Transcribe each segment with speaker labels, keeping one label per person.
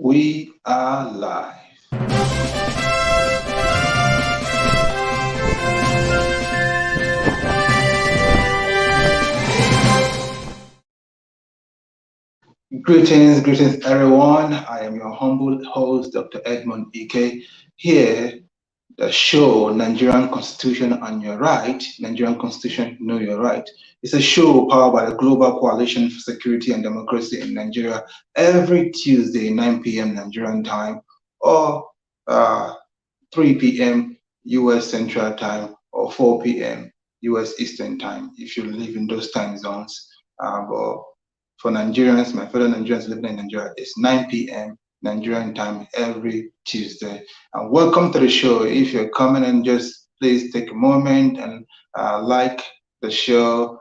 Speaker 1: We are live. Greetings everyone. I am your humble host, Dr. Edmond Ikeh. Here, the show Nigerian Constitution on Your Right, Nigerian Constitution Know Your Right. It's a show powered by the Global Coalition for Security and Democracy in Nigeria every Tuesday, 9 p.m. Nigerian time, or 3 p.m. US Central Time, or 4 p.m. US Eastern Time, if you live in those time zones. But for Nigerians, my fellow Nigerians living in Nigeria, it's 9 p.m. Nigerian time every Tuesday. And welcome to the show. If you're coming and just please take a moment and like the show,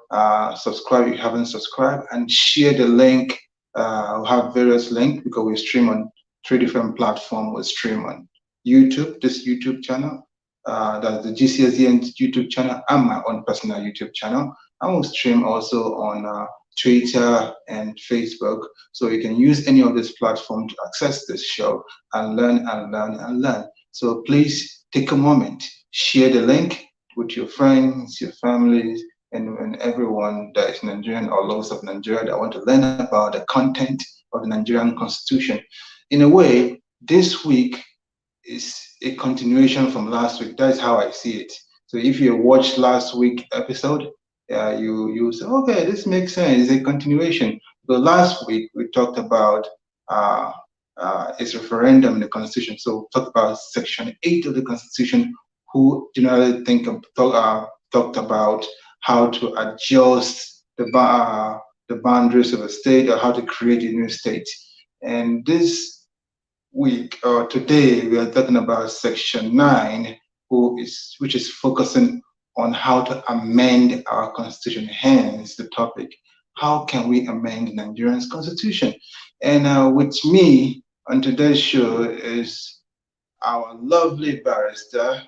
Speaker 1: subscribe if you haven't subscribed, and share the link. We have various links because we stream on 3 different platforms. We stream on YouTube, this YouTube channel, that's the GCSDN YouTube channel, and my own personal YouTube channel. And we'll stream also on Twitter and Facebook. So you can use any of this platform to access this show and learn and learn and learn. So please take a moment, share the link with your friends, your families, and everyone that is Nigerian or loves of Nigeria that want to learn about the content of the Nigerian Constitution. In a way, this week is a continuation from last week. That's how I see it. So if you watched last week episode, you say, okay, this makes sense. It's a continuation. So last week we talked about its referendum in the Constitution. So we talked about Section 8 of the Constitution, who generally talked about how to adjust the boundaries of a state or how to create a new state. And this week or today we are talking about Section 9, which is focusing on how to amend our constitution. Hence the topic, how can we amend Nigerian's constitution? And with me on today's show is our lovely barrister,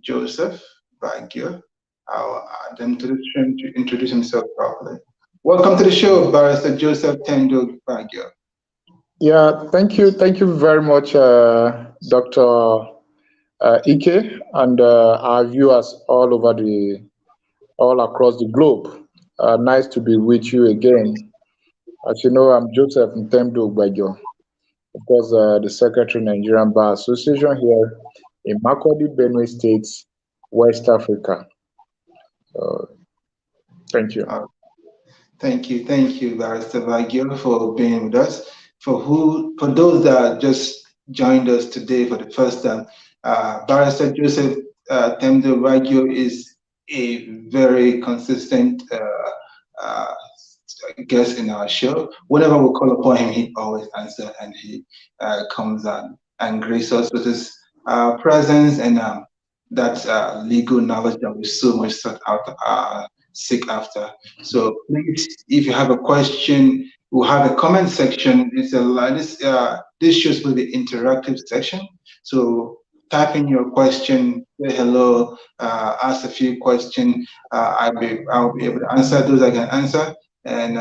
Speaker 1: Joseph Baggio. I'll add him to the stream to introduce himself properly. Welcome to the show, Barrister Joseph Tendo Baggio.
Speaker 2: Yeah, thank you very much, Dr. Ikeh, and our viewers all across the globe. Nice to be with you again. As you know, I'm Joseph Ntemdo Baggio, of course, the Secretary Nigerian Bar Association here in Makurdi, Benue State, West Africa. Thank you.
Speaker 1: Thank you, Barrister Baggio, for being with us. For those that just joined us today for the first time, Barrister Joseph Temdo Baggio is a very consistent guest in our show. Whenever we call upon him, he always answers, and he comes and graces us with his presence and that legal knowledge that we so much seek after. So please, if you have a question, we'll have a comment section. This show will be interactive section. So type in your question, say hello, ask a few questions. I'll be able to answer those I can answer, and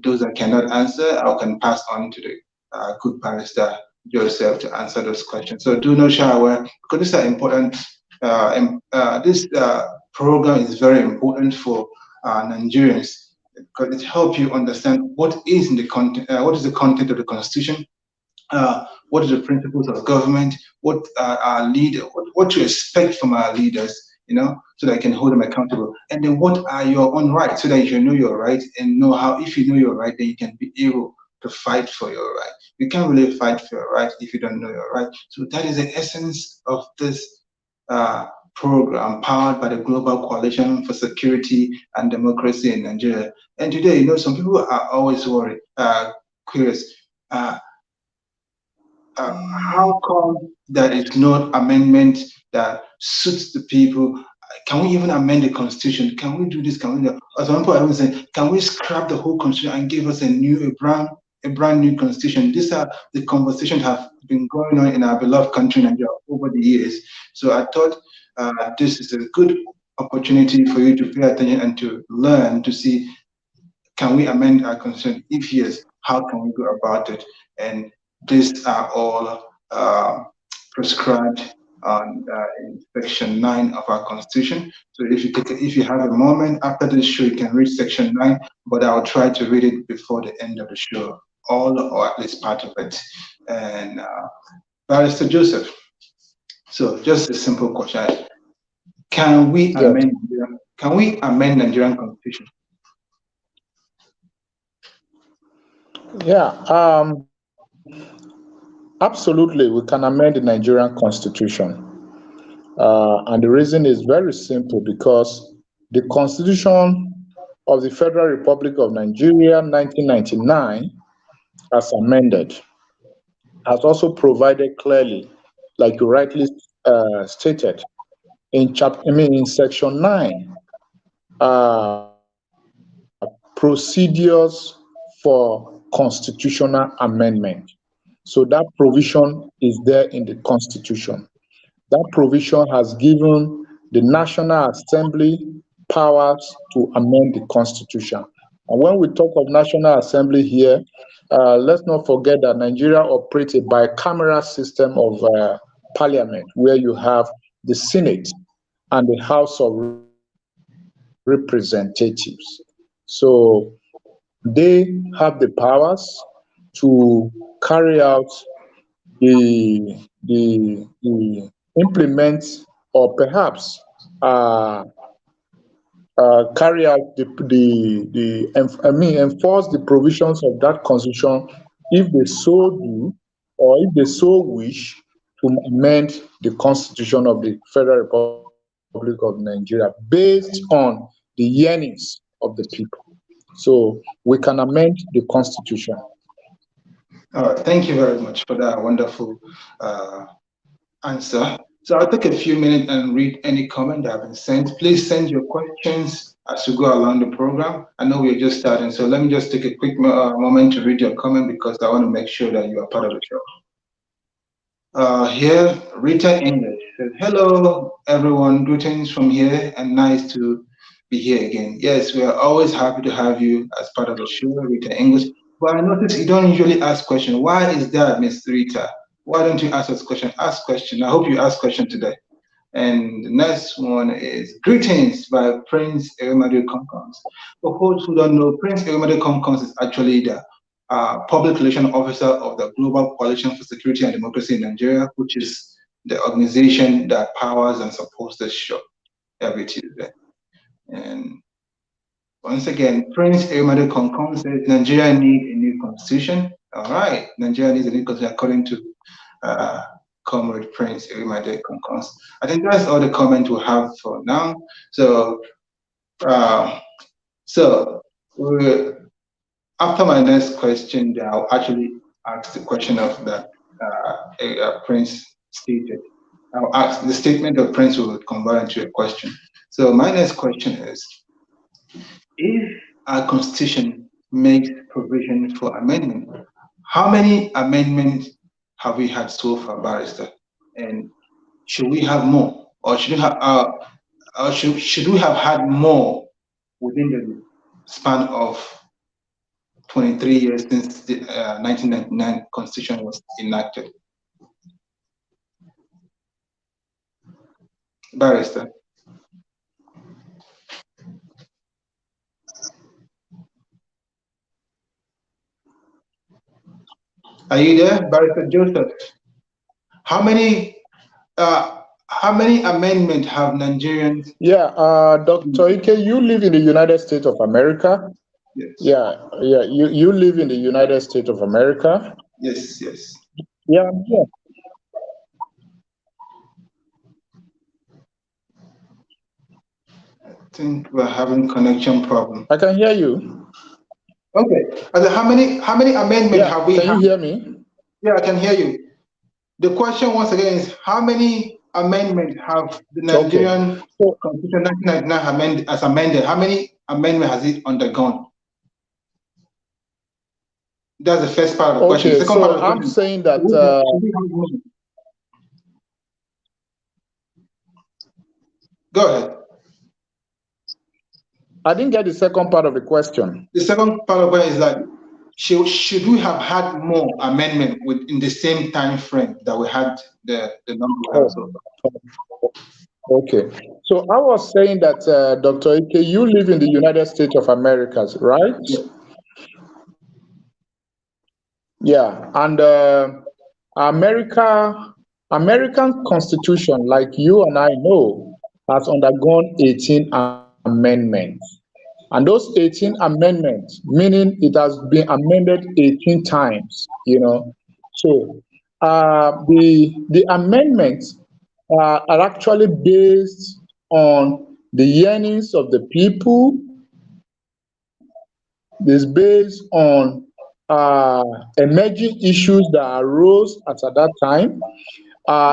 Speaker 1: those I cannot answer, I can pass on to the good barrister Joseph to answer those questions. So do not shy away, because these are important. This program is very important for Nigerians, because it helps you understand what is in the content, what is the content of the Constitution, what are the principles of government, what our leader, what to expect from our leaders, so that I can hold them accountable. And then what are your own rights, so that you know your rights and know how, if you know your right, then you can be able to fight for your right. You can't really fight for your right if you don't know your right. So that is the essence of this program powered by the Global Coalition for Security and Democracy in Nigeria. And today, some people are always worried, curious, how come there is no amendment that suits the people? Can we even amend the Constitution? Can we do this? Can we do? Or some people are saying, can we scrap the whole Constitution and give us a brand new Constitution? These are the conversations that have been going on in our beloved country Nigeria over the years. So I thought this is a good opportunity for you to pay attention and to learn to see, can we amend our Constitution? If yes, how can we go about it? And These are all prescribed in Section 9 of our Constitution. So if you have a moment after this show, you can read Section 9, but I'll try to read it before the end of the show, all or at least part of it. And Barrister Joseph, so just a simple question: Can we amend? Can we amend Nigerian Constitution?
Speaker 2: Yeah, absolutely. We can amend the Nigerian Constitution. And the reason is very simple, because the Constitution of the Federal Republic of Nigeria 1999, as amended, has also provided clearly, like you rightly stated, in Section 9, procedures for constitutional amendment. So that provision is there in the Constitution. That provision has given the National Assembly powers to amend the Constitution. And when we talk of National Assembly here, let's not forget that Nigeria operates a bicameral system of parliament, where you have the Senate and the House of Representatives. So they have the powers to carry out the implement, or perhaps carry out enforce the provisions of that constitution, if they so do, or if they so wish to amend the constitution of the Federal Republic of Nigeria based on the yearnings of the people. So we can amend the constitution.
Speaker 1: All right, thank you very much for that wonderful answer. So I'll take a few minutes and read any comment that have been sent. Please send your questions as we go along the program. I know we're just starting, so let me just take a quick moment to read your comment, because I want to make sure that you are part of the show. Here, Rita English says, hello, everyone. Greetings from here, and nice to be here again. Yes, we are always happy to have you as part of the show, Rita English. But I notice you don't usually ask questions. Why is that, Miss Rita? Why don't you ask us question? Ask question. I hope you ask question today. And the next one is greetings by Prince Eremadu Konkons. For those who don't know, Prince Eremadu Konkons is actually the public relations officer of the Global Coalition for Security and Democracy in Nigeria, which is the organization that powers and supports the show every Tuesday. And once again, Prince Eremadu Konkon says Nigeria needs a new constitution. All right, Nigeria needs a new constitution according to Comrade Prince Eremadu Konkon. I think that's all the comment we have for now. So, after my next question, I'll actually ask the question of that Prince stated. I'll ask the statement of Prince will convert into a question. So my next question is, if our constitution makes provision for amendment, how many amendments have we had so far, Barrister? And should we have more, or should we have had more within the span of 23 years since the 1999 Constitution was enacted? Barrister. Are you there, Barrister Joseph? How many amendments have Nigerians?
Speaker 2: Yeah, Dr. Ikeh, you live in the United States of America.
Speaker 1: Yes.
Speaker 2: Yeah. You live in the United States of America.
Speaker 1: Yes.
Speaker 2: Yeah.
Speaker 1: I think we're having connection problem.
Speaker 2: I can hear you.
Speaker 1: Okay. How many amendments have we had?
Speaker 2: Can you hear me?
Speaker 1: Yeah, I can hear you. The question once again is, how many amendments have the Nigerian Constitution 1999 as amended? How many amendments has it undergone? That's the first part of the question. The second part of the
Speaker 2: I'm saying that
Speaker 1: go ahead.
Speaker 2: I didn't get the second part of the question.
Speaker 1: The second part of it is that, should we have had more amendment in the same time frame that we had the number we have so far?
Speaker 2: Okay. So I was saying that, Dr. Ike, you live in the United States of America, right?
Speaker 1: Yeah.
Speaker 2: Yeah. And America, American Constitution, like you and I know, has undergone 18 amendments. And those 18 amendments, meaning it has been amended 18 times, you know. So the amendments are actually based on the yearnings of the people, is based on emerging issues that arose at that time.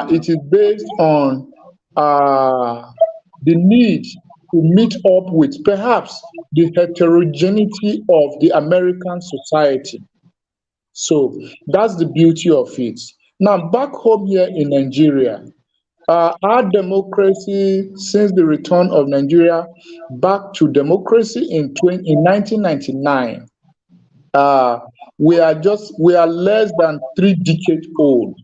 Speaker 2: It is based on the need to meet up with perhaps the heterogeneity of the American society. So that's the beauty of it. Now, back home here in Nigeria, our democracy, since the return of Nigeria back to democracy in 1999, uh, we are less than 3 decades old.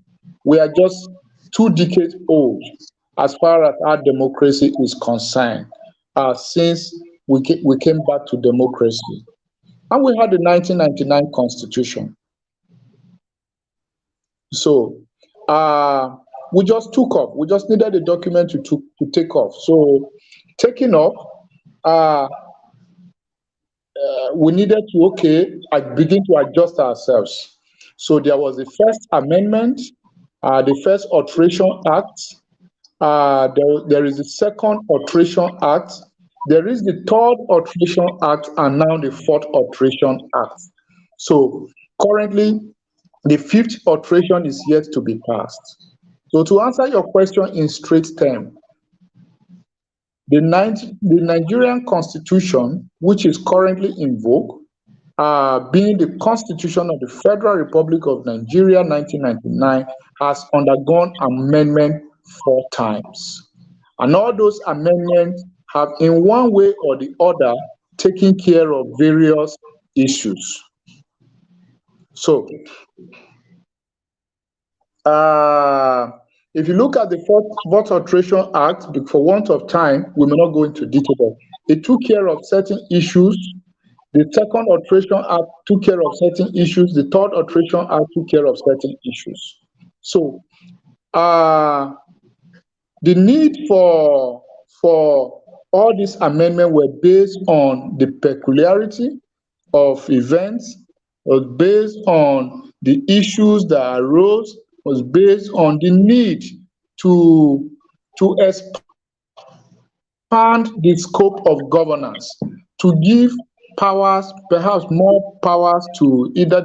Speaker 2: We are just 2 decades old as far as our democracy is concerned. Since we came back to democracy, and we had the 1999 Constitution. So we just took off. We just needed a document to take off. So taking off, uh, we needed to, okay, begin to adjust ourselves. So there was the First Amendment, the First Alteration Act, there is the Second Alteration Act, there is the Third Alteration Act, and now the Fourth Alteration Act. So currently, the fifth alteration is yet to be passed. So to answer your question in straight term, the Nigerian Constitution, which is currently in vogue, being the Constitution of the Federal Republic of Nigeria 1999, has undergone amendment 4 times. And all those amendments have, in one way or the other, taken care of various issues. So, if you look at the Fourth Alteration Act, for want of time, we may not go into detail, but it took care of certain issues. The Second Alteration Act took care of certain issues. The Third Alteration Act took care of certain issues. So, the need for all these amendments were based on the peculiarity of events, was based on the issues that arose, was based on the need to expand the scope of governance, to give powers, perhaps more powers to either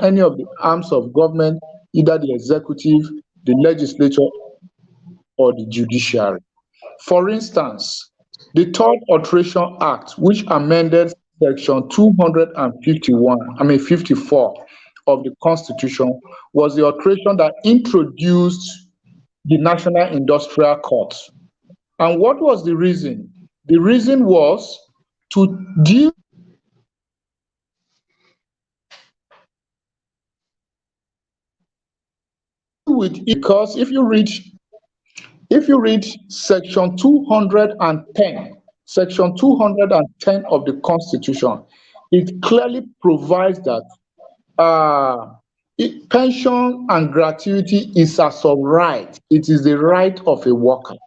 Speaker 2: any of the arms of government, either the executive, the legislature, or the judiciary. For instance, the Third Alteration Act, which amended Section 54 of the Constitution, was the alteration that introduced the National Industrial Court. And what was the reason? The reason was to deal with it, because if you read Section 210, Section 210 of the Constitution, it clearly provides that pension and gratuity is as of right. It is the right of a worker.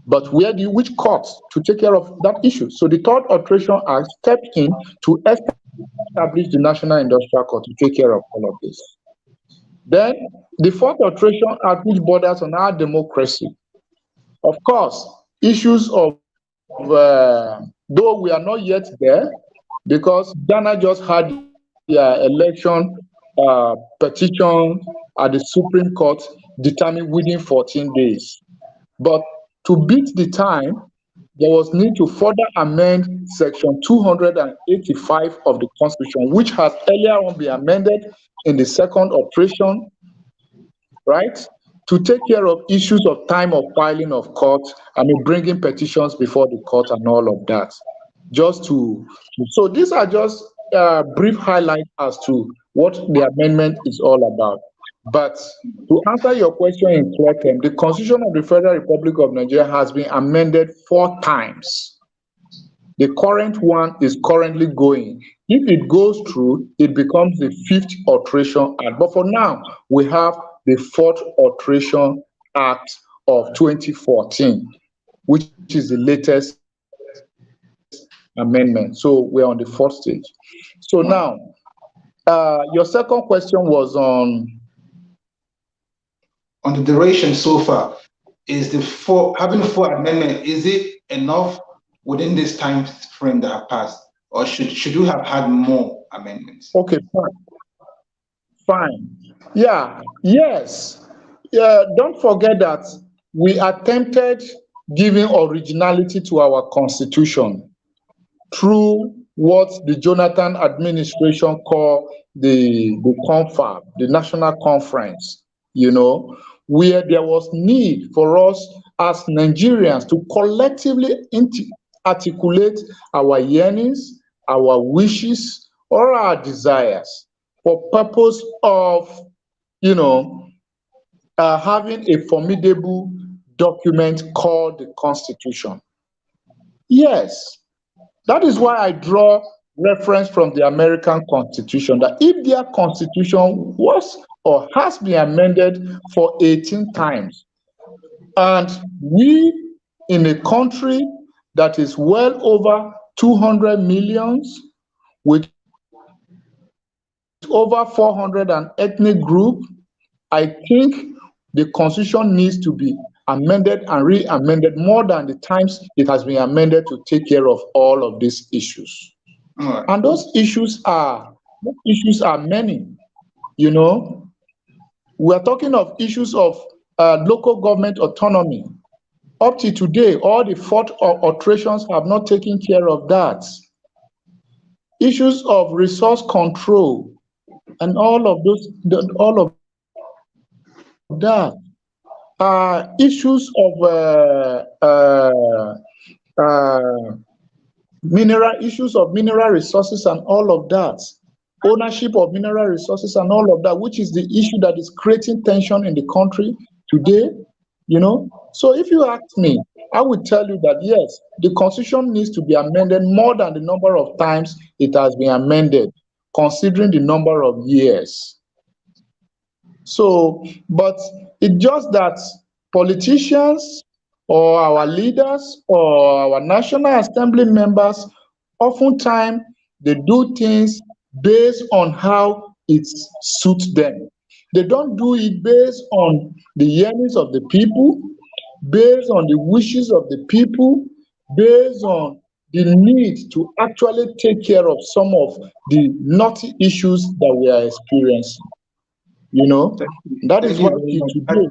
Speaker 2: But which courts to take care of that issue? So the Third Alteration Act stepped in to establish the National Industrial Court to take care of all of this. Then the Fourth Alteration Act, which borders on our democracy. Of course, issues of, though we are not yet there, because Ghana just had their election petition at the Supreme Court determined within 14 days. But to beat the time, there was need to further amend Section 285 of the Constitution, which has earlier on been amended in the second alteration, right, to take care of issues of time of filing of court, bringing petitions before the court and all of that. just to so these are just brief highlights as to what the amendment is all about. But to answer your question in clear term, the Constitution of the Federal Republic of Nigeria has been amended 4 times. The current one is currently going. If it goes through, it becomes the 5th Alteration Act. But for now, we have the 4th Alteration Act of 2014, which is the latest amendment. So we're on the 4th stage. So now, your second question was on
Speaker 1: the duration so far. Is having 4 amendments, is it enough within this time frame that have passed, or should you have had more amendments?
Speaker 2: Okay, fine. Yeah, yes. Don't forget that we attempted giving originality to our constitution through what the Jonathan administration called the confab, the national conference, where there was need for us as Nigerians to collectively articulate our yearnings, our wishes, or our desires for purpose of, having a formidable document called the Constitution. Yes, that is why I draw reference from the American Constitution, that if their Constitution was or has been amended for 18 times, and we in a country that is well over 200 millions, with over 400 an ethnic group, I think the Constitution needs to be amended and re-amended more than the times it has been amended to take care of all of these issues.
Speaker 1: Right.
Speaker 2: And those issues are many. We are talking of issues of local government autonomy. Up to today, all the 4th alterations have not taken care of that. Issues of resource control and all of that. Issues of mineral resources and all of that. Ownership of mineral resources and all of that, which is the issue that is creating tension in the country today. So if you ask me, I would tell you that yes, the Constitution needs to be amended more than the number of times it has been amended, considering the number of years. So, but it's just that politicians or our leaders or our National Assembly members, oftentimes they do things based on how it suits them. They don't do it based on the yearnings of the people, based on the wishes of the people, based on the need to actually take care of some of the knotty issues that we are experiencing. That is why today.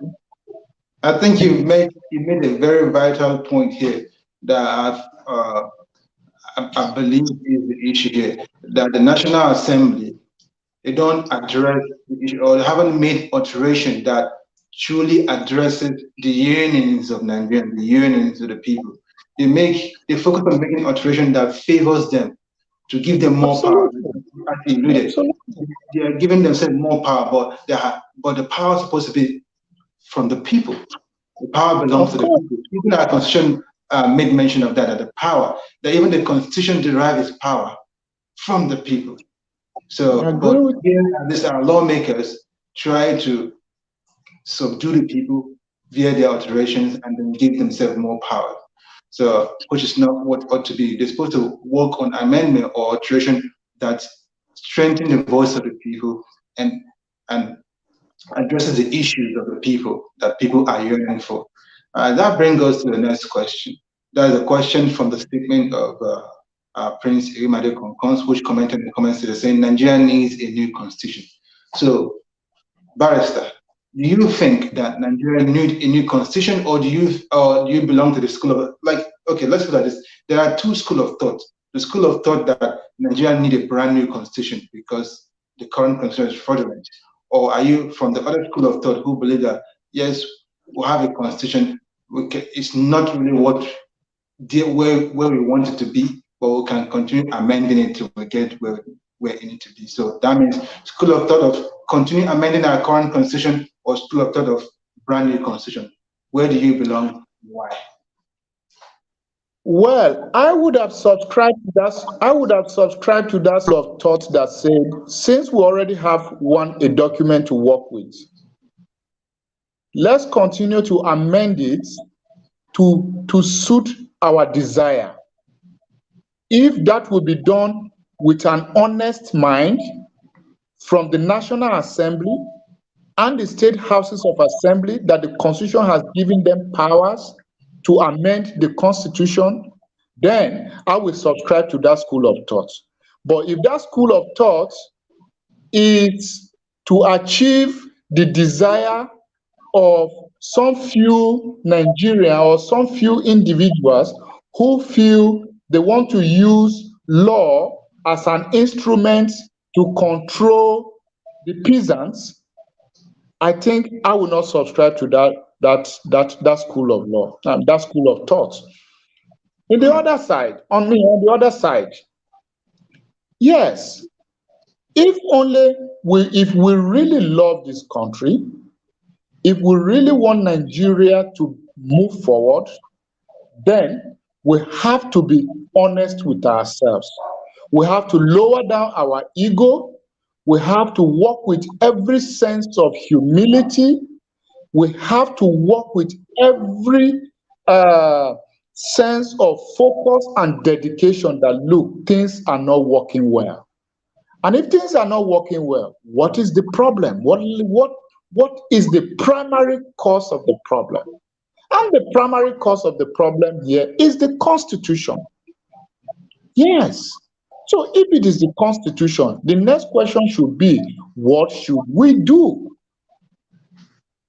Speaker 1: I think you made a very vital point here that I believe is the issue here, that the National Assembly, they don't address the issue, or they haven't made alteration that truly addresses the yearnings of Nigerians, the yearnings of the people. They focus on making alteration that favors them, to give them more power. They are giving themselves more power, but the power is supposed to be from the people. The power belongs to the people. Even our Constitution made mention of that the power, that even the Constitution derives its power from the people. So, but here, these are lawmakers try to subdue the people via their alterations and then give themselves more power. So, which is not what ought to be. They're supposed to work on amendment or alteration that strengthen the voice of the people and addresses the issues of the people that people are yearning for. That brings us to the next question. That is a question from the statement of Prince Irimade Konkons, which commented in the comments today saying Nigeria needs a new constitution. So, Barrister, do you think that Nigeria needs a new constitution, or do you belong to the school of, okay, let's put it like this. There are 2 schools of thought. The school of thought that Nigeria needs a brand new constitution because the current constitution is fraudulent. Or are you from the other school of thought who believe that, yes, we have a constitution, it's not really where we want it to be, but we can continue amending it till we get where it needs to be. So that means school of thought of continue amending our current constitution or school of thought of brand new constitution. Where do you belong? Why?
Speaker 2: Well, I would have subscribed to that. I would have subscribed to that sort of thought that said, since we already have a document to work with, let's continue to amend it to suit our desire. If that will be done with an honest mind from the National Assembly and the state houses of assembly, that the Constitution has given them powers to amend the Constitution, then I will subscribe to that school of thought. But if that school of thought is to achieve the desire of some few Nigerians or some few individuals who feel they want to use law as an instrument to control the peasants, I think I will not subscribe to that school of law, that school of thought. On the other side, yes, if we really love this country, if we really want Nigeria to move forward, then we have to be honest with ourselves. We have to lower down our ego. We have to work with every sense of humility. We have to work with every sense of focus and dedication that, look, things are not working well. And if things are not working well, what is the problem? What is the primary cause of the problem? And the primary cause of the problem here is the Constitution. Yes. So if it is the Constitution, the next question should be, what should we do?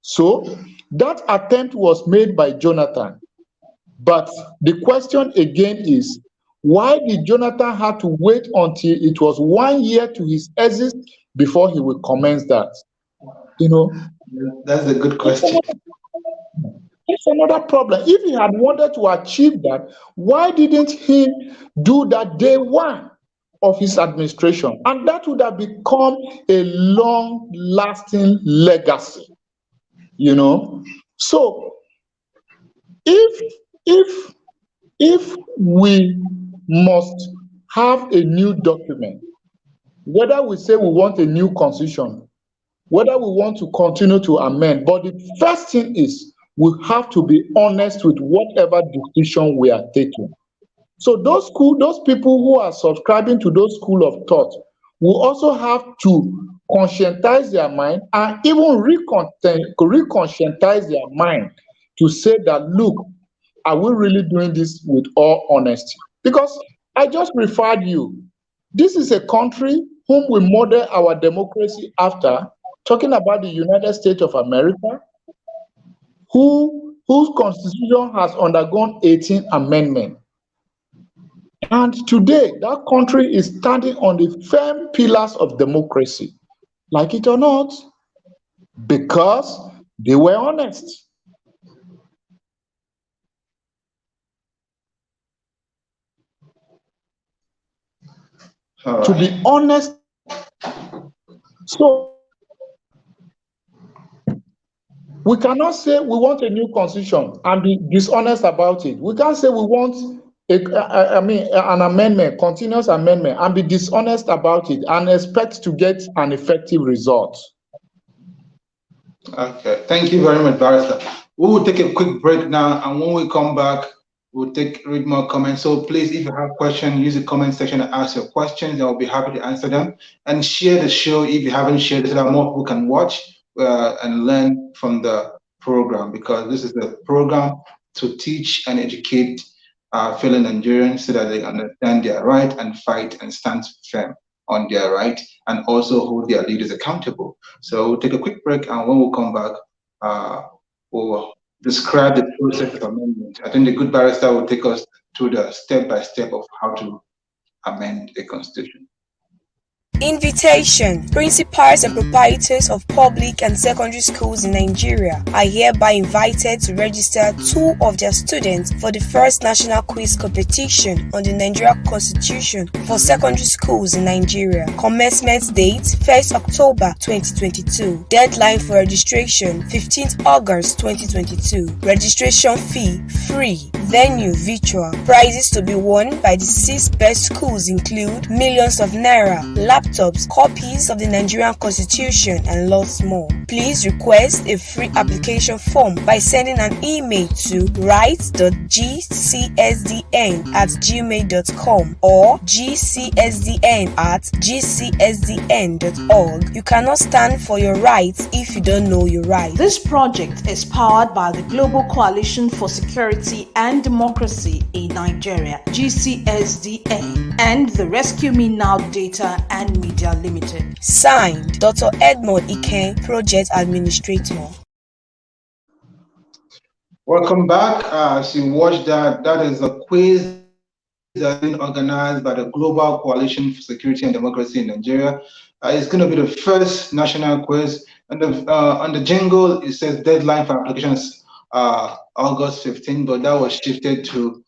Speaker 2: So that attempt was made by Jonathan. But the question again is, why did Jonathan have to wait until it was 1 year to his exit before he would commence that?
Speaker 1: That's a good question.
Speaker 2: It's another problem. If he had wanted to achieve that, why didn't he do that day one of his administration? And that would have become a long-lasting legacy. So if we must have a new document, whether we say we want a new constitution, whether we want to continue to amend, but the first thing is we have to be honest with whatever decision we are taking. So those people who are subscribing to those school of thought will also have to conscientize their mind and even reconscientize their mind to say that, look, are we really doing this with all honesty? Because I just referred you, this is a country whom we model our democracy after, talking about the United States of America, whose constitution has undergone 18 amendments. And today, that country is standing on the firm pillars of democracy, like it or not, because they were honest. To be honest, so we cannot say we want a new constitution and be dishonest about it. We can't say we want an amendment, continuous amendment, and be dishonest about it and expect to get an effective result.
Speaker 1: Okay, thank you very much, Barrister. We will take a quick break now, and when we come back, we'll read more comments. So please, if you have questions, use the comment section and ask your questions. I'll be happy to answer them. And share the show if you haven't shared it, so that more people can watch and learn from the program, because this is the program to teach and educate fellow Nigerians so that they understand their right and fight and stand firm on their right, and also hold their leaders accountable. So we'll take a quick break, and when we come back, we'll describe the process of amendment. I think the good barrister will take us through the step-by-step of how to amend a constitution.
Speaker 3: Invitation. Principals and proprietors of public and secondary schools in Nigeria are hereby invited to register 2 of their students for the first national quiz competition on the Nigerian Constitution for secondary schools in Nigeria. Commencement date 1st October 2022. Deadline for registration 15th August 2022. Registration fee free. Venue virtual. Prizes to be won by the 6 best schools include millions of naira, laptops, copies of the Nigerian Constitution, and lots more. Please request a free application form by sending an email to rights.gcsdn@gmail.com or gcsdn@gcsdn.org. You cannot stand for your rights if you don't know your rights.
Speaker 4: This project is powered by the Global Coalition for Security and Democracy in Nigeria, GCSDN, and the Rescue Me Now Data and Media Limited.
Speaker 3: Signed, Dr. Edmond Ikeh, Project Administrator.
Speaker 1: Welcome back. As you watch that is a quiz that's been organized by the Global Coalition for Security and Democracy in Nigeria. It's going to be the first national quiz. And on the jingle, it says deadline for applications August 15, but that was shifted to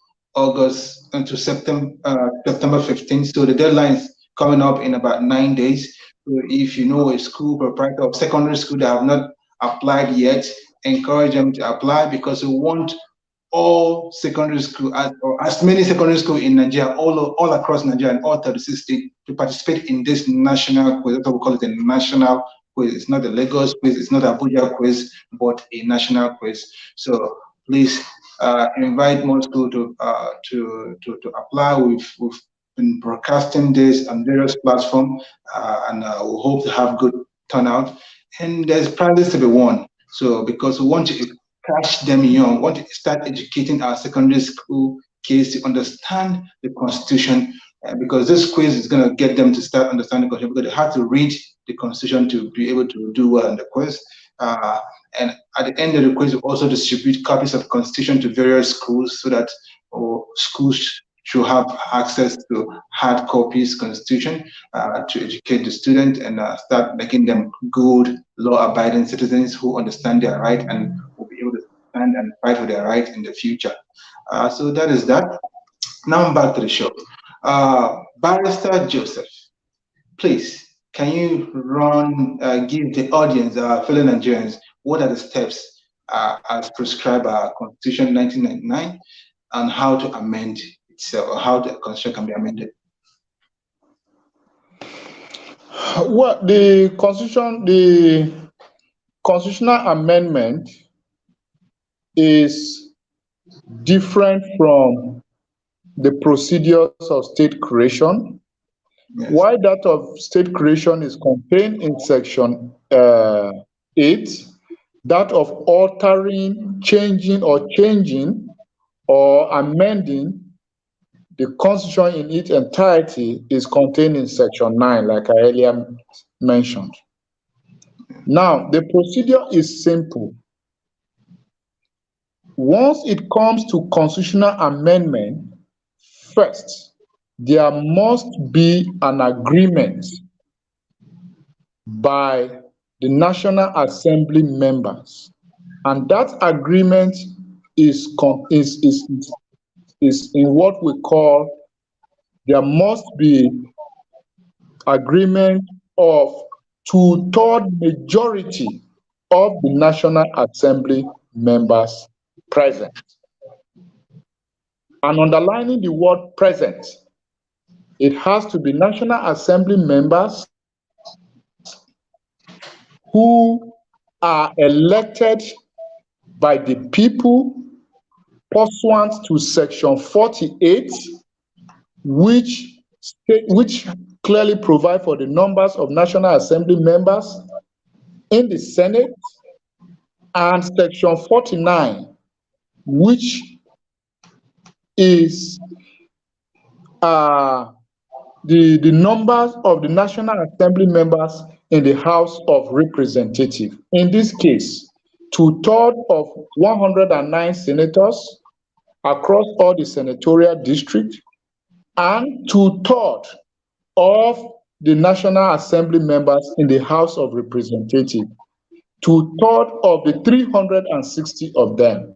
Speaker 1: September 15. So the deadline is coming up in about 9 days. So if you know a school proprietor of secondary school that have not applied yet, encourage them to apply, because we want all secondary school, or as many secondary schools in Nigeria, all across Nigeria and all 36 states, to participate in this national quiz. That's what we call it, a national quiz. It's not a Lagos quiz, it's not a Abuja quiz, but a national quiz. So please invite more schools to apply. We've been broadcasting this on various platforms, and we hope to have good turnout. And there's prizes to be won. So because we want to catch them young, want to start educating our secondary school kids to understand the Constitution, because this quiz is going to get them to start understanding the Constitution, because they have to read the Constitution to be able to do well in the quiz. And at the end of the quiz, we also distribute copies of Constitution to various schools, so that schools should have access to hard copies Constitution to educate the student and start making them good, law-abiding citizens who understand their right and will be able to stand and fight for their right in the future. So that is that. Now back to the show. Barrister Joseph, please, can you give the audience, fellow Nigerians, what are the steps as prescribed by Constitution 1999 and how to amend itself, or how the Constitution can be amended?
Speaker 2: Well, the constitutional amendment is different from the procedures of state creation. Yes. Why that of state creation is contained in section 8, that of altering, changing or amending the Constitution in its entirety is contained in section 9, like I earlier mentioned. Now, the procedure is simple. Once it comes to constitutional amendment, first, there must be an agreement by the National Assembly members, and that agreement is in what we call, there must be agreement of 2/3 majority of the National Assembly members present. And underlining the word present, it has to be National Assembly members who are elected by the people pursuant to section 48, which clearly provide for the numbers of National Assembly members in the Senate, and section 49, which is the numbers of the National Assembly members in the House of Representatives. In this case, 2/3 of 109 senators across all the senatorial districts, and 2/3 of the National Assembly members in the House of Representatives, 2/3 of the 360 of them,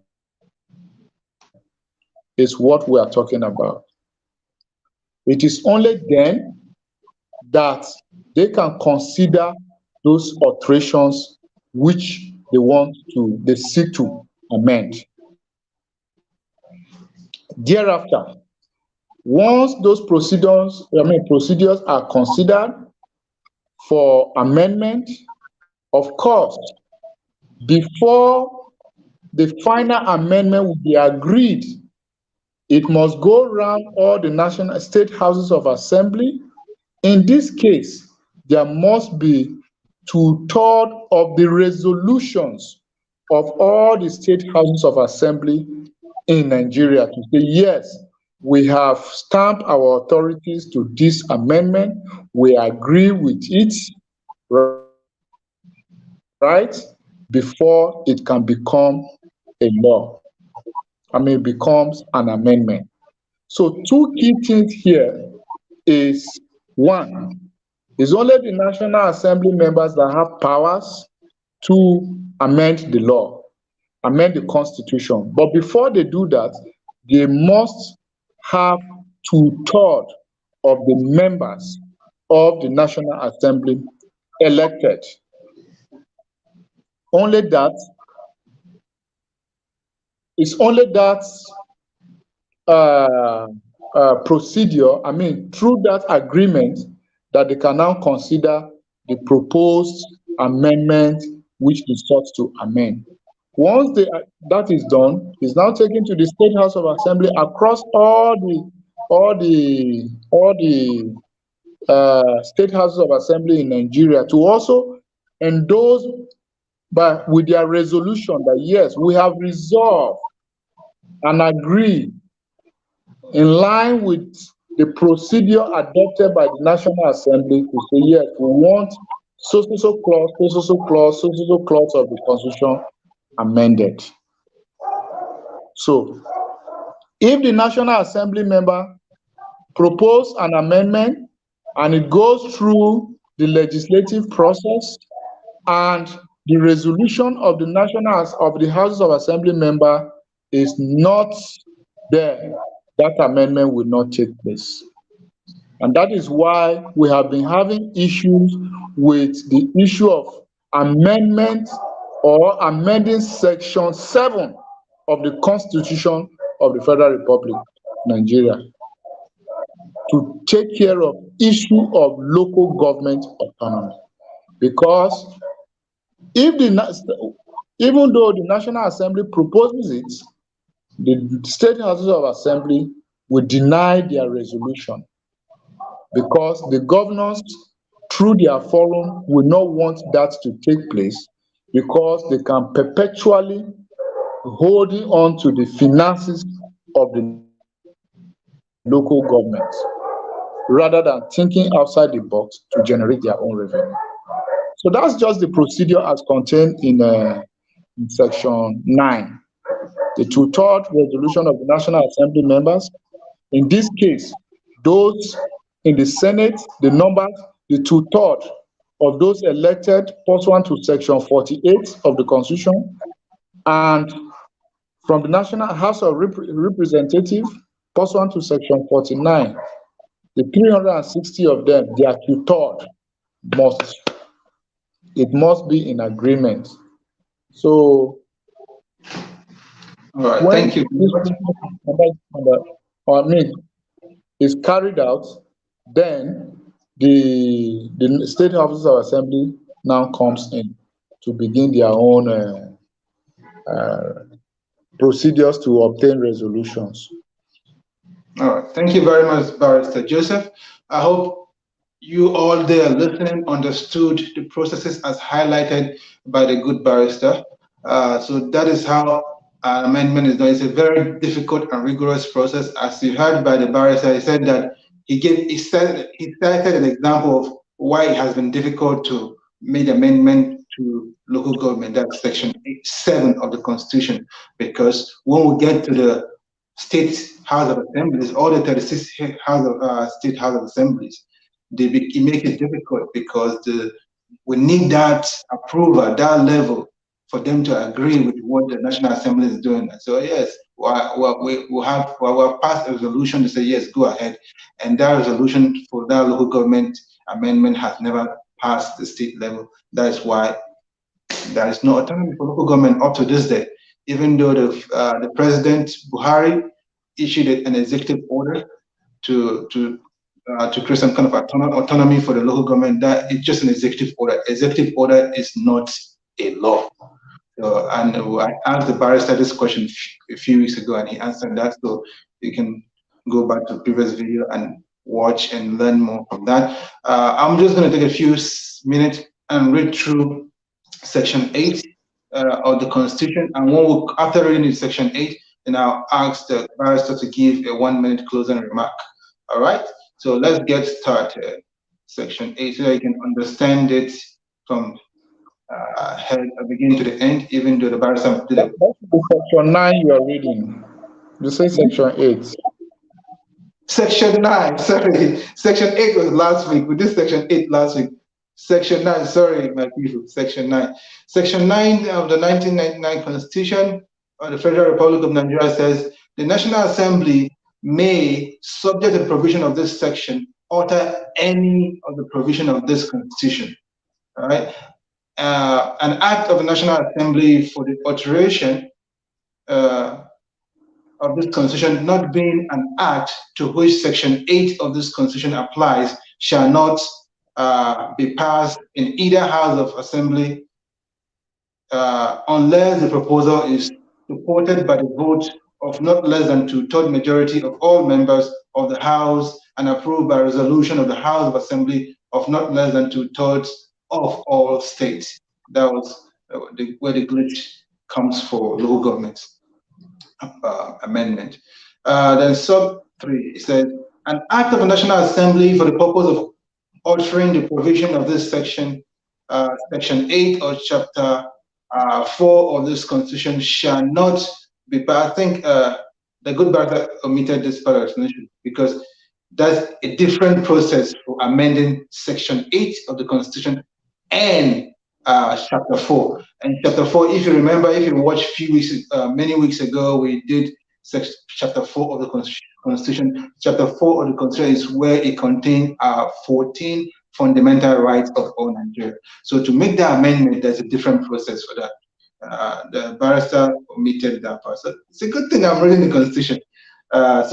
Speaker 2: is what we are talking about. It is only then that they can consider those alterations which they seek to amend. Thereafter, once those procedures are considered for amendment, of course, before the final amendment will be agreed, it must go around all the national state houses of assembly. In this case, there must be 2/3 of the resolutions of all the state houses of assembly in Nigeria to say, yes, we have stamped our authorities to this amendment, we agree with it, right, before it can become a law. It becomes an amendment. So two key things here is, one, it's only the National Assembly members that have powers to amend the law, amend the constitution. But before they do that, they must have 2/3 of the members of the National Assembly elected. Only that, it's only that procedure, through that agreement, that they can now consider the proposed amendment which they sought to amend. Once that is done, it's now taken to the State House of Assembly across all the state houses of assembly in Nigeria to also endorse with their resolution that yes, we have resolved and agreed in line with the procedure adopted by the National Assembly to say, yes, we want so clause, so clause of the Constitution amended. So, if the National Assembly member propose an amendment and it goes through the legislative process and the resolution of the Houses of Assembly member is not there, that amendment will not take place. And that is why we have been having issues with the issue of amendment or amending Section 7 of the Constitution of the Federal Republic of Nigeria to take care of issue of local government autonomy. Because even though the National Assembly proposes it, the state houses of assembly will deny their resolution because the governors, through their forum, will not want that to take place because they can perpetually holding on to the finances of the local government rather than thinking outside the box to generate their own revenue. So that's just the procedure as contained in Section 9. The 2/3 resolution of the National Assembly members. In this case, those in the Senate, the 2/3 of those elected pursuant to Section 48 of the Constitution, and from the National House of Representatives, pursuant to Section 49, the 360 of them, their 2/3 must be in agreement. So,
Speaker 1: all right, thank you.
Speaker 2: Is carried out, then the state houses of assembly now comes in to begin their own procedures to obtain resolutions.
Speaker 1: All right, thank you very much, Barrister Joseph. I hope you all there listening understood the processes as highlighted by the good barrister. So that is how an amendment is done. It's a very difficult and rigorous process. As you heard by the barrister, he said that he cited an example of why it has been difficult to make amendment to local government. That's Section 7 of the Constitution, because when we get to the State House of Assemblies, all the 36 state House of Assemblies, it makes it difficult because we need that approval, that level, for them to agree with what the National Assembly is doing. So yes, we'll pass a resolution to say yes, go ahead, and that resolution for that local government amendment has never passed the state level. That is why there is no autonomy for local government up to this day, even though the President Buhari issued an executive order to create some kind of autonomy for the local government. That it's just an executive order. Executive order is not a law. So, and I asked the barrister this question a few weeks ago, and he answered that. So you can go back to the previous video and watch and learn more from that. I'm just going to take a few minutes and read through Section 8 of the Constitution, and after reading Section 8, then I'll ask the barrister to give a 1-minute closing remark. All right, so let's get started. Section 8, so that you can understand it from beginning to the end, even though the barrister did it.
Speaker 2: Section 9 you are reading. You say Section 8.
Speaker 1: Section 9, sorry. Section 8 was last week. We did Section 8 last week. Section 9, sorry, my people. Section 9. Section 9 of the 1999 Constitution of the Federal Republic of Nigeria says the National Assembly may, subject to the provision of this section, alter any of the provision of this Constitution. All right. An act of the National Assembly for the alteration of this Constitution not being an act to which Section 8 of this Constitution applies shall not be passed in either House of Assembly unless the proposal is supported by the vote of not less than 2/3 majority of all members of the House and approved by resolution of the House of Assembly of not less than 2/3 of all states. That was where the glitch comes for local governments amendment. Then sub 3, it says, an act of the National Assembly for the purpose of altering the provision of this section, Section 8 or Chapter 4 of this Constitution shall not be passed. I think the good barrister omitted this part of the explanation because that's a different process for amending Section 8 of the Constitution and Chapter 4. And Chapter 4, if you remember, if you watched many weeks ago, we did Chapter 4 of the Constitution. Chapter 4 of the Constitution is where it contains 14 fundamental rights of all Nigerians. So to make that amendment, there's a different process for that. The barrister omitted that part. So it's a good thing I'm reading the Constitution.
Speaker 2: As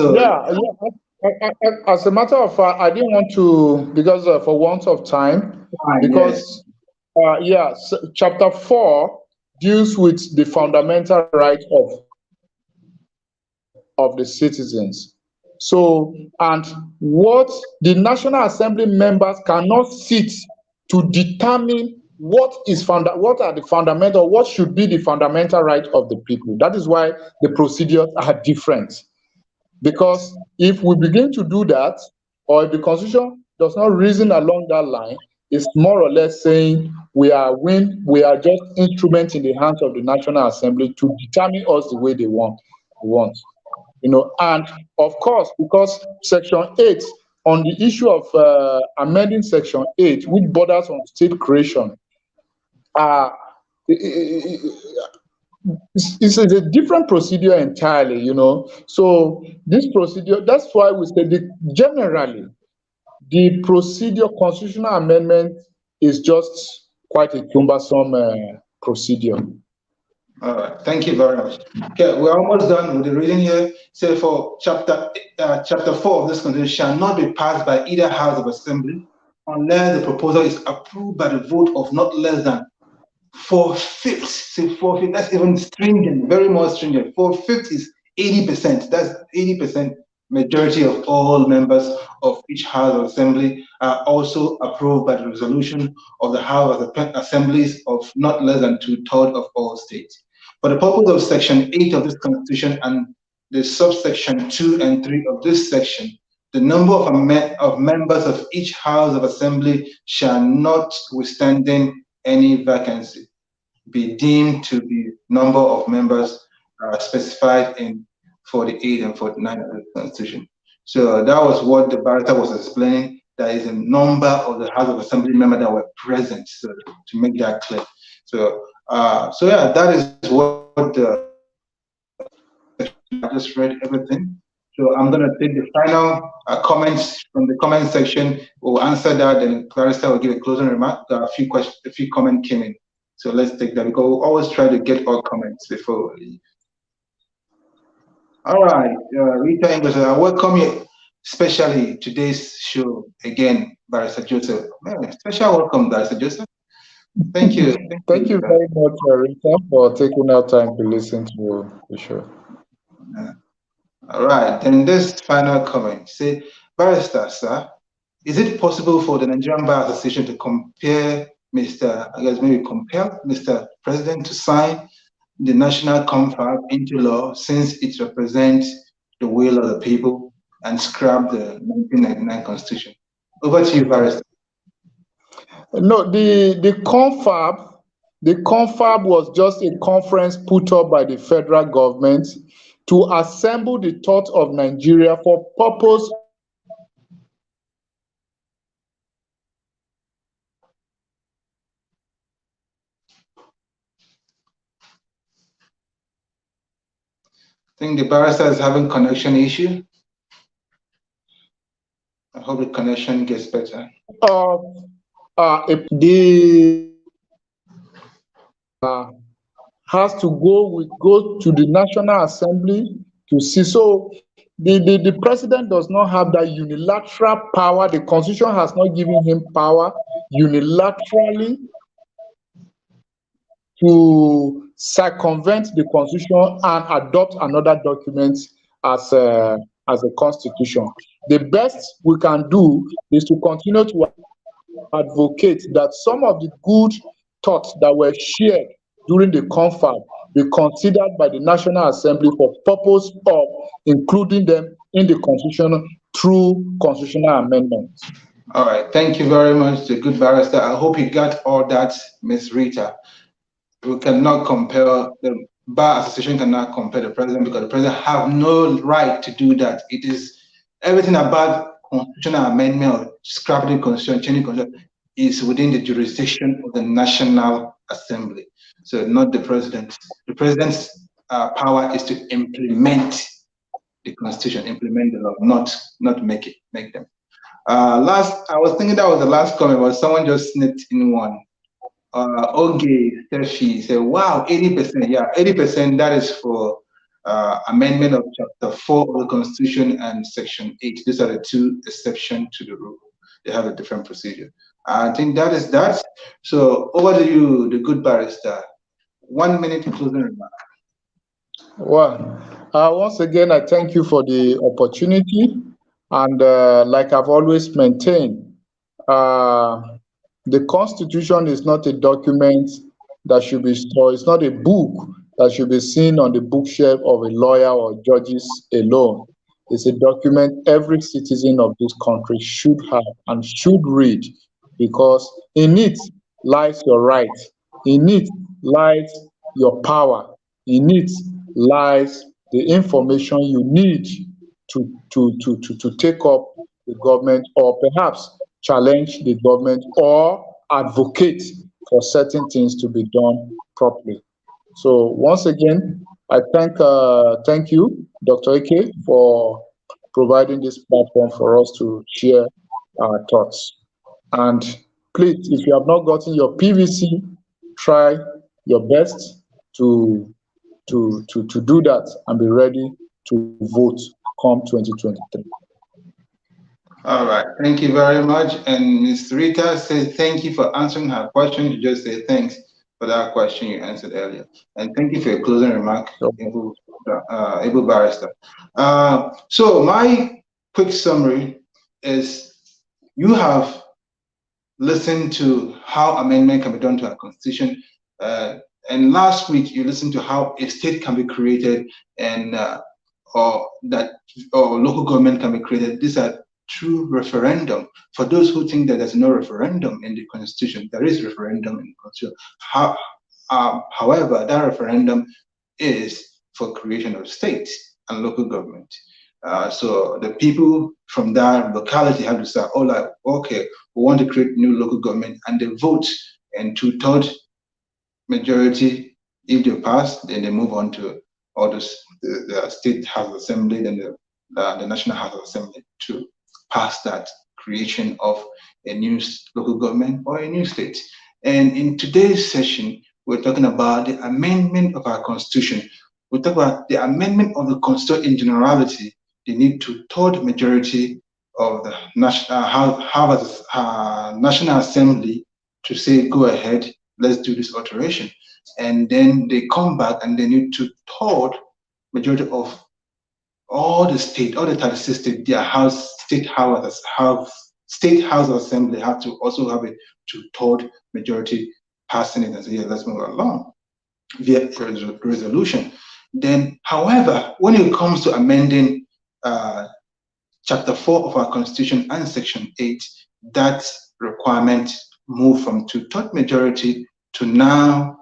Speaker 2: a matter of fact, I didn't want to, because for want of time, because Chapter 4 deals with the fundamental rights of the citizens. So, and what the National Assembly members cannot sit to determine what are the fundamental, what should be the fundamental right of the people. That is why the procedures are different. Because if we begin to do that, or if the Constitution does not reason along that line, it's more or less saying we are just instruments in the hands of the National Assembly to determine us the way they want. And of course, because Section 8 on the issue of amending Section 8, which borders on state creation, it's a different procedure entirely, So this procedure, that's why we say generally, the procedure, constitutional amendment is just quite a cumbersome procedure.
Speaker 1: All right, thank you very much. Okay, we're almost done with the reading here. So for Chapter 4 of this Constitution shall not be passed by either House of Assembly unless the proposal is approved by the vote of not less than 4/5. Say 4/5, that's even stringent, very more stringent. 4/5 is 80%. That's 80% majority of all members of each House of Assembly are also approved by the resolution of the House of Assemblies of not less than 2/3 of all states. For the purpose of Section 8 of this Constitution and the subsection 2 and 3 of this section, the number of members of each House of Assembly shall, notwithstanding any vacancy, be deemed to be number of members specified in 48 and 49 of the Constitution. So that was what the barrister was explaining. there is a number of the House of Assembly members that were present, so to make that clear. So, so yeah, that is what I just read everything. So I'm going to take the final comments from the comment section. We'll answer that, and Clarissa will give a closing remark. There are a few comments came in. So let's take that, because we'll always try to get all comments before we leave. All right, Rita English, I welcome you, especially today's show again, Barrister Joseph. Man, special welcome, Barrister Joseph. Thank you.
Speaker 2: Thank you very much, Rita, for taking our time to listen to the show.
Speaker 1: All right, then this final comment, say, Barrister, sir, is it possible for the Nigerian Bar Association to compel Mr. President to sign the national confab into law, since it represents the will of the people, and scrap the 1999 Constitution? Over to you, Barrister.
Speaker 2: No, the confab was just a conference put up by the federal government to assemble the thought of Nigeria for purpose.
Speaker 1: I think the barrister is having connection issue. I hope the connection gets better.
Speaker 2: Has to go to the National Assembly to see. So the president does not have that unilateral power. The Constitution has not given him power unilaterally to circumvent the Constitution and adopt another document as a Constitution. The best we can do is to continue to advocate that some of the good thoughts that were shared during the confab be considered by the National Assembly for purpose of including them in the Constitution through constitutional amendments.
Speaker 1: All right, thank you very much, the good barrister. I hope you got all that, Ms. Rita. We cannot compare, the Bar Association cannot compare the president, because the president have no right to do that. It is everything about constitutional amendment or scrapping the Constitution, changing the Constitution, is within the jurisdiction of the National Assembly. So not the president. The president's power is to implement the Constitution, implement the law, not make them. I was thinking that was the last comment, but someone just snipped in one. Okay, Steffi said, wow, 80%. Yeah, 80%, that is for amendment of Chapter 4 of the Constitution and Section 8. These are the two exceptions to the rule. They have a different procedure. I think that is that. So over to you, the good barrister. 1 minute closing remark.
Speaker 2: Well, once again, I thank you for the opportunity. And like I've always maintained, the Constitution is not a document that should be stored. It's not a book that should be seen on the bookshelf of a lawyer or judges alone. It's a document every citizen of this country should have and should read, because in it lies your right. In it lies your power. In it lies the information you need to take up the government, or perhaps challenge the government, or advocate for certain things to be done properly. So once again, I thank you, Dr. Ikeh, for providing this platform for us to share our thoughts. And please, if you have not gotten your PVC, try your best to do that and be ready to vote come 2023.
Speaker 1: All right, thank you very much. And Ms. Rita says thank you for answering her question. You just say thanks for that question you answered earlier. And thank you for your closing remark, able barrister. So my quick summary is, you have listened to how amendment can be done to our Constitution. And last week you listened to how a state can be created, and or local government can be created. These are true referendum. For those who think that there's no referendum in the Constitution, there is referendum in the Constitution. However, that referendum is for creation of states and local government. So the people from that locality have to say, oh, like, okay, we want to create new local government, and they vote, and 2/3 majority, if they pass, then they move on to all the state house assembly, then the national house assembly to pass that creation of a new local government or a new state. And in today's session, we're talking about the amendment of our constitution. We'll talk about the amendment of the constitution in generality. They need 2/3 majority of the National Assembly to say, go ahead, let's do this alteration. And then they come back and they need 2/3 majority of all the 36 states, their state house assembly have to also have a 2/3 majority passing it and say, yeah, let's move along via resolution. Then, however, when it comes to amending Chapter 4 of our Constitution and Section 8, that requirement moved from 2/3 majority to now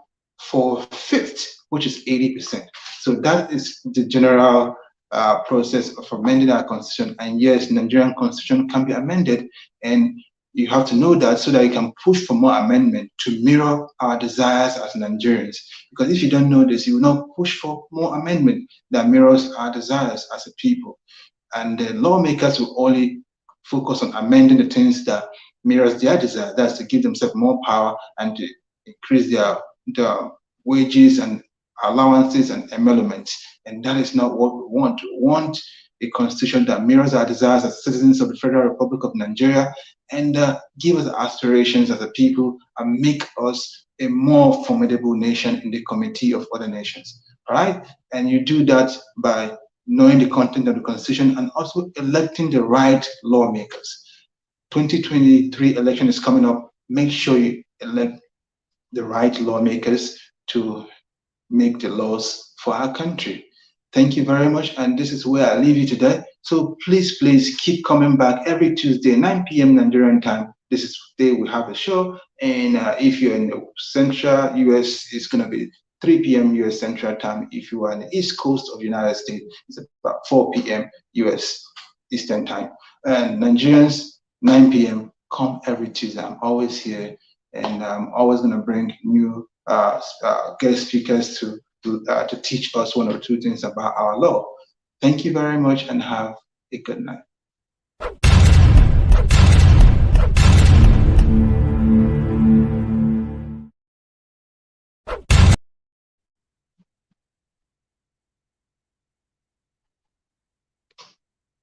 Speaker 1: 4/5, which is 80%. So that is the general process of amending our Constitution. And yes, Nigerian Constitution can be amended, and you have to know that so that you can push for more amendment to mirror our desires as Nigerians. Because if you don't know this, you will not push for more amendment that mirrors our desires as a people. And the lawmakers will only focus on amending the things that mirrors their desire. That's to give themselves more power and to increase their wages and allowances and emoluments. And that is not what we want. We want a constitution that mirrors our desires as citizens of the Federal Republic of Nigeria and give us aspirations as a people and make us a more formidable nation in the committee of other nations. All right? And you do that by knowing the content of the Constitution and also electing the right lawmakers. 2023 election is coming up. Make sure you elect the right lawmakers to make the laws for our country. Thank you very much, and this is where I leave you today. So please keep coming back every Tuesday, 9 p.m. Nigerian time. This is the day we have a show, and if you're in the central US, it's going to be 3 p.m. US Central Time. If you are on the East Coast of the United States, it's about 4 p.m. US Eastern Time. And Nigerians, 9 p.m. Come every Tuesday. I'm always here, and I'm always going to bring new guest speakers to teach us one or two things about our law. Thank you very much, and have a good night.